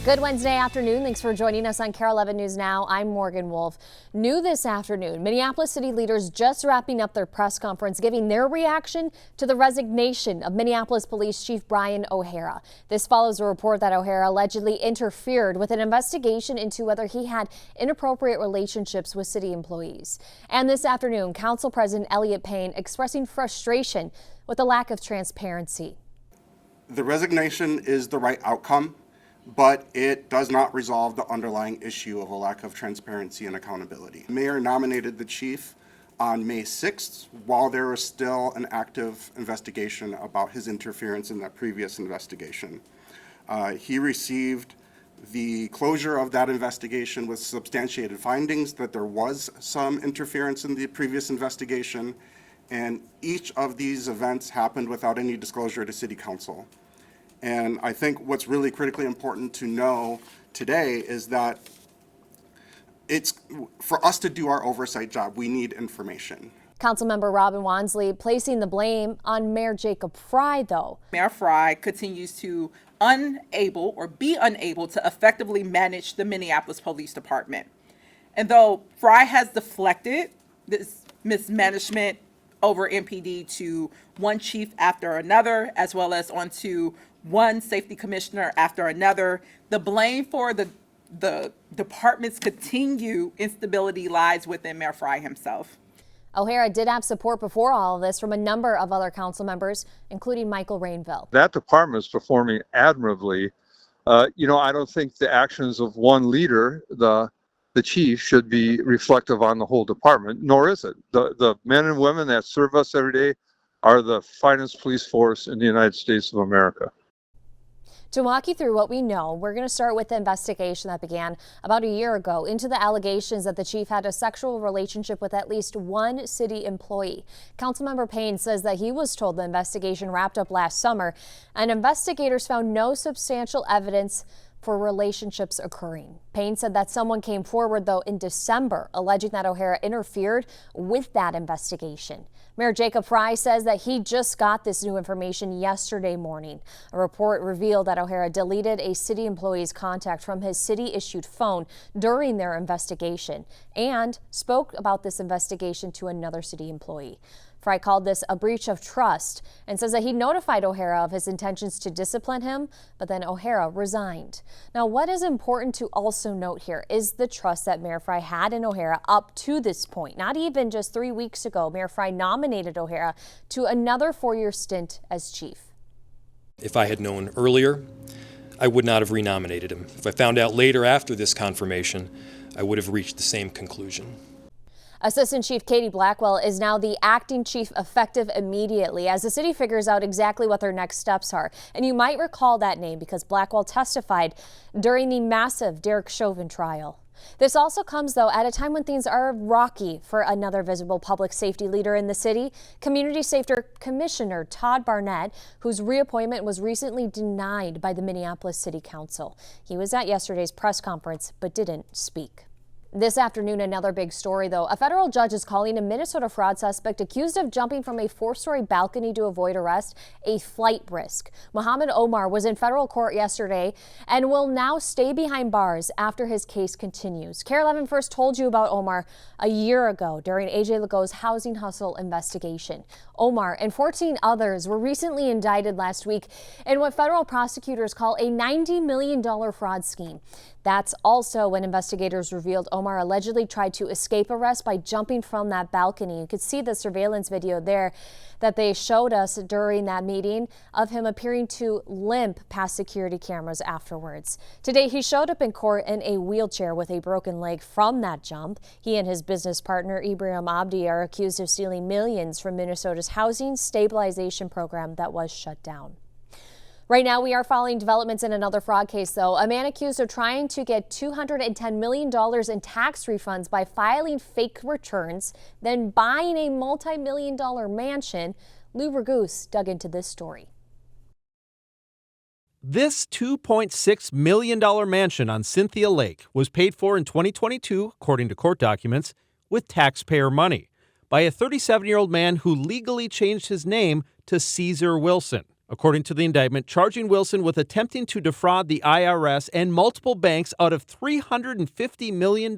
Good Wednesday afternoon. Thanks for joining us on KARE 11 News Now. I'm Morgan Wolf. New this afternoon, Minneapolis city leaders just wrapping up their press conference, giving their reaction to the resignation of Minneapolis Police Chief Brian O'Hara. This follows a report that O'Hara allegedly interfered with an investigation into whether he had inappropriate relationships with city employees. And this afternoon, Council President Elliott Payne expressing frustration with the lack of transparency. The resignation is the right outcome, but it does not resolve the underlying issue of a lack of transparency and accountability. The mayor nominated the chief on May 6th while there was still an active investigation about his interference in that previous investigation. He received the closure of that investigation with substantiated findings that there was some interference in the previous investigation, and each of these events happened without any disclosure to City Council. And I think what's really critically important to know today is that it's for us to do our oversight job, we need information. Councilmember Robin Wansley placing the blame on Mayor Jacob Fry, though. Mayor Fry continues to be unable to effectively manage the Minneapolis Police Department. And though Fry has deflected this mismanagement over MPD to one chief after another, as well as onto one safety commissioner after another, the blame for the department's continued instability lies within Mayor Fry himself. O'Hara did have support before all of this from a number of other council members, including Michael Rainville. That department is performing admirably. I don't think the actions of one leader, the chief, should be reflective on the whole department, nor is it. The men and women that serve us every day are the finest police force in the United States of America. To walk you through what we know, we're going to start with the investigation that began about a year ago into the allegations that the chief had a sexual relationship with at least one city employee. Councilmember Payne says that he was told the investigation wrapped up last summer, and investigators found no substantial evidence for relationships occurring. Payne said that someone came forward, though, in December, alleging that O'Hara interfered with that investigation. Mayor Jacob Fry says that he just got this new information yesterday morning. A report revealed that O'Hara deleted a city employee's contact from his city-issued phone during their investigation and spoke about this investigation to another city employee. Fry called this a breach of trust and says that he notified O'Hara of his intentions to discipline him, but then O'Hara resigned. Now, what is important to also note here is the trust that Mayor Fry had in O'Hara up to this point. Not even just 3 weeks ago, Mayor Fry nominated O'Hara to another 4-year stint as chief. If I had known earlier, I would not have renominated him. If I found out later after this confirmation, I would have reached the same conclusion. Assistant Chief Katie Blackwell is now the acting chief effective immediately as the city figures out exactly what their next steps are. And you might recall that name because Blackwell testified during the massive Derek Chauvin trial. This also comes, though, at a time when things are rocky for another visible public safety leader in the city, Community Safety Commissioner Todd Barnett, whose reappointment was recently denied by the Minneapolis City Council. He was at yesterday's press conference but didn't speak. This afternoon, another big story, though. A federal judge is calling a Minnesota fraud suspect accused of jumping from a 4-story balcony to avoid arrest a flight risk. Muhammad Omar was in federal court yesterday and will now stay behind bars after his case continues. KARE 11 first told you about Omar a year ago during A.J. Legault's housing hustle investigation. Omar and 14 others were recently indicted last week in what federal prosecutors call a $90 million fraud scheme. That's also when investigators revealed Omar allegedly tried to escape arrest by jumping from that balcony. You could see the surveillance video there that they showed us during that meeting of him appearing to limp past security cameras afterwards. Today, he showed up in court in a wheelchair with a broken leg from that jump. He and his business partner, Ibrahim Abdi, are accused of stealing millions from Minnesota's housing stabilization program that was shut down. Right now, we are following developments in another fraud case, though. A man accused of trying to get $210 million in tax refunds by filing fake returns, then buying a multi-million-dollar mansion. Lou Ragoose dug into this story. This $2.6 million mansion on Cynthia Lake was paid for in 2022, according to court documents, with taxpayer money by a 37-year-old man who legally changed his name to Caesar Wilson, according to the indictment, charging Wilson with attempting to defraud the IRS and multiple banks out of $350 million.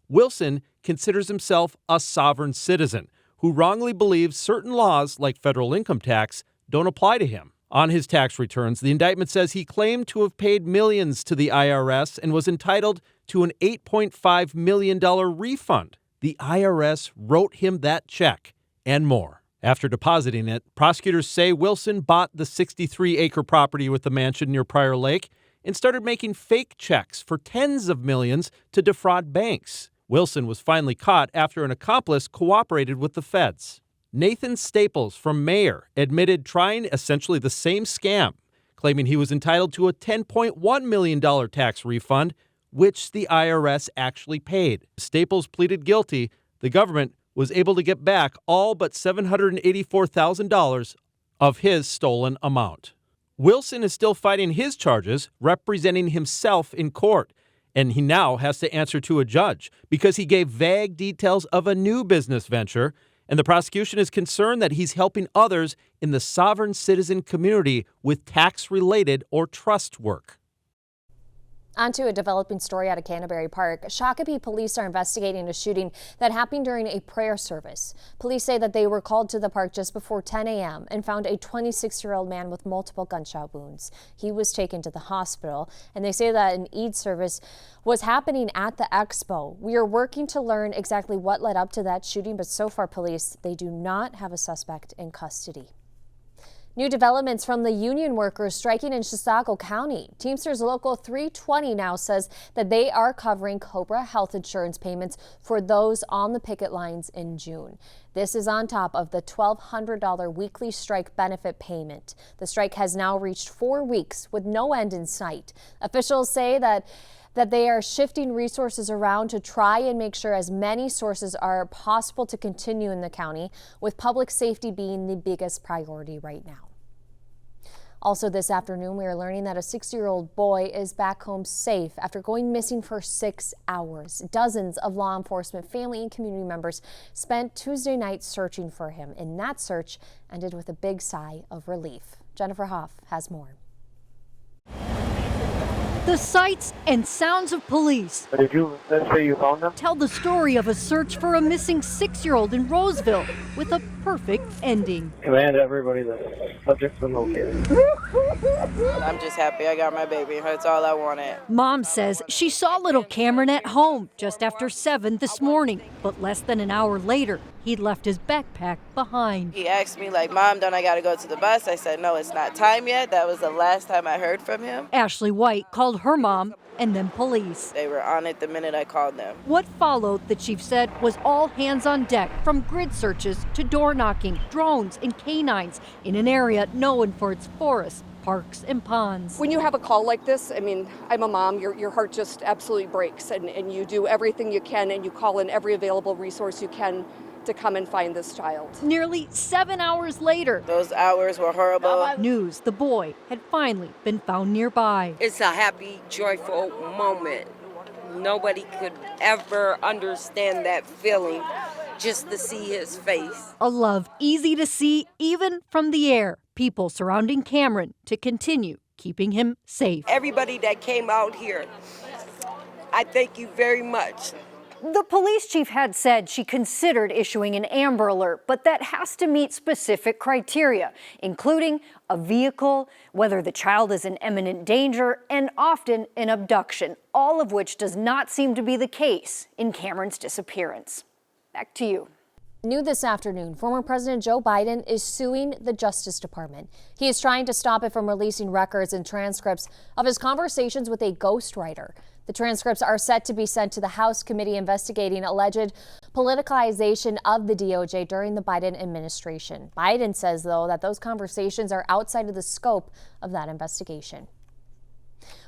Wilson considers himself a sovereign citizen who wrongly believes certain laws, like federal income tax, don't apply to him. On his tax returns, the indictment says he claimed to have paid millions to the IRS and was entitled to an $8.5 million refund. The IRS wrote him that check and more. After depositing it, prosecutors say Wilson bought the 63-acre property with the mansion near Prior Lake and started making fake checks for tens of millions to defraud banks. Wilson was finally caught after an accomplice cooperated with the feds. Nathan Staples from Mayer admitted trying essentially the same scam, claiming he was entitled to a $10.1 million tax refund, which the IRS actually paid. Staples pleaded guilty. The government was able to get back all but $784,000 of his stolen amount. Wilson is still fighting his charges, representing himself in court, and he now has to answer to a judge because he gave vague details of a new business venture, and the prosecution is concerned that he's helping others in the sovereign citizen community with tax-related or trust work. On to a developing story out of Canterbury Park. Shakopee police are investigating a shooting that happened during a prayer service. Police say that they were called to the park just before 10 a.m. and found a 26-year-old man with multiple gunshot wounds. He was taken to the hospital, and they say that an Eid service was happening at the expo. We are working to learn exactly what led up to that shooting, but so far police, they do not have a suspect in custody. New developments from the union workers striking in Chisago County. Teamsters Local 320 now says that they are covering COBRA health insurance payments for those on the picket lines in June. This is on top of the $1,200 weekly strike benefit payment. The strike has now reached 4 weeks with no end in sight. Officials say that they are shifting resources around to try and make sure as many sources are possible to continue in the county, with public safety being the biggest priority right now. Also this afternoon, we are learning that a 6-year-old boy is back home safe after going missing for 6 hours. Dozens of law enforcement, family, and community members spent Tuesday night searching for him, and that search ended with a big sigh of relief. Jennifer Hoff has more. The sights and sounds of police Did you say you found them? tell the story of a search for a missing 6-year-old in Roseville with a perfect ending. Command everybody the subject's been located. I'm just happy I got my baby. That's all I wanted. Mom says she saw little Cameron at home just after 7 this morning, but less than an hour later, he'd left his backpack behind. He asked me, like, Mom, don't I got to go to the bus? I said, no, it's not time yet. That was the last time I heard from him. Ashley White called her mom and then police. They were on it the minute I called them. What followed, the chief said, was all hands on deck, from grid searches to door knocking, drones and canines in an area known for its forests, parks and ponds. When you have a call like this, I mean, I'm a mom, your heart just absolutely breaks, and you do everything you can, and you call in every available resource you can to come and find this child. Nearly 7 hours later, Those hours were horrible. news the boy had finally been found nearby. It's a happy, joyful moment. Nobody could ever understand that feeling, just to see his face. A love easy to see even from the air. People surrounding Cameron to continue keeping him safe. Everybody that came out here, I thank you very much. The police chief had said she considered issuing an Amber Alert, but that has to meet specific criteria, including a vehicle, whether the child is in imminent danger, and often an abduction, all of which does not seem to be the case in Cameron's disappearance. Back to you. New this afternoon, former President Joe Biden is suing the Justice Department. He is trying to stop it from releasing records and transcripts of his conversations with a ghostwriter. The transcripts are set to be sent to the House committee investigating alleged politicization of the DOJ during the Biden administration. Biden says, though, that those conversations are outside of the scope of that investigation.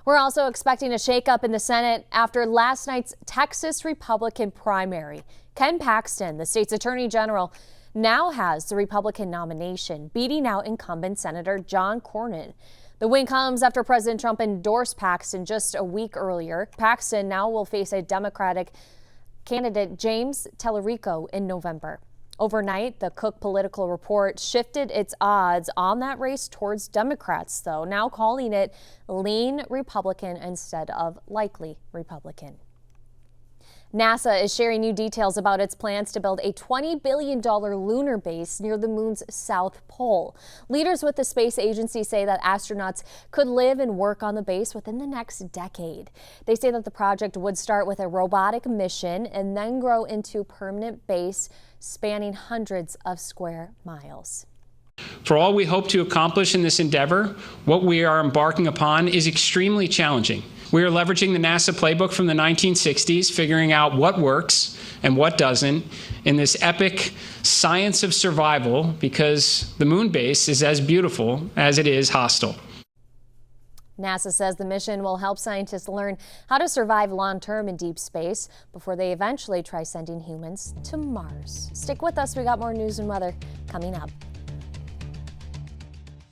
We're also expecting a shakeup in the Senate after last night's Texas Republican primary. Ken Paxton, the state's attorney general, now has the Republican nomination, beating out incumbent Senator John Cornyn. The win comes after President Trump endorsed Paxton just a week earlier. Paxton now will face a Democratic candidate, James Tellerico, in November. Overnight, the Cook Political Report shifted its odds on that race towards Democrats, though, now calling it lean Republican instead of likely Republican. NASA is sharing new details about its plans to build a $20 billion lunar base near the moon's south pole. Leaders with the space agency say that astronauts could live and work on the base within the next decade. They say that the project would start with a robotic mission and then grow into a permanent base spanning hundreds of square miles. For all we hope to accomplish in this endeavor, what we are embarking upon is extremely challenging. We are leveraging the NASA playbook from the 1960s, figuring out what works and what doesn't in this epic science of survival, because the moon base is as beautiful as it is hostile. NASA says the mission will help scientists learn how to survive long-term in deep space before they eventually try sending humans to Mars. Stick with us. We got more news and weather coming up.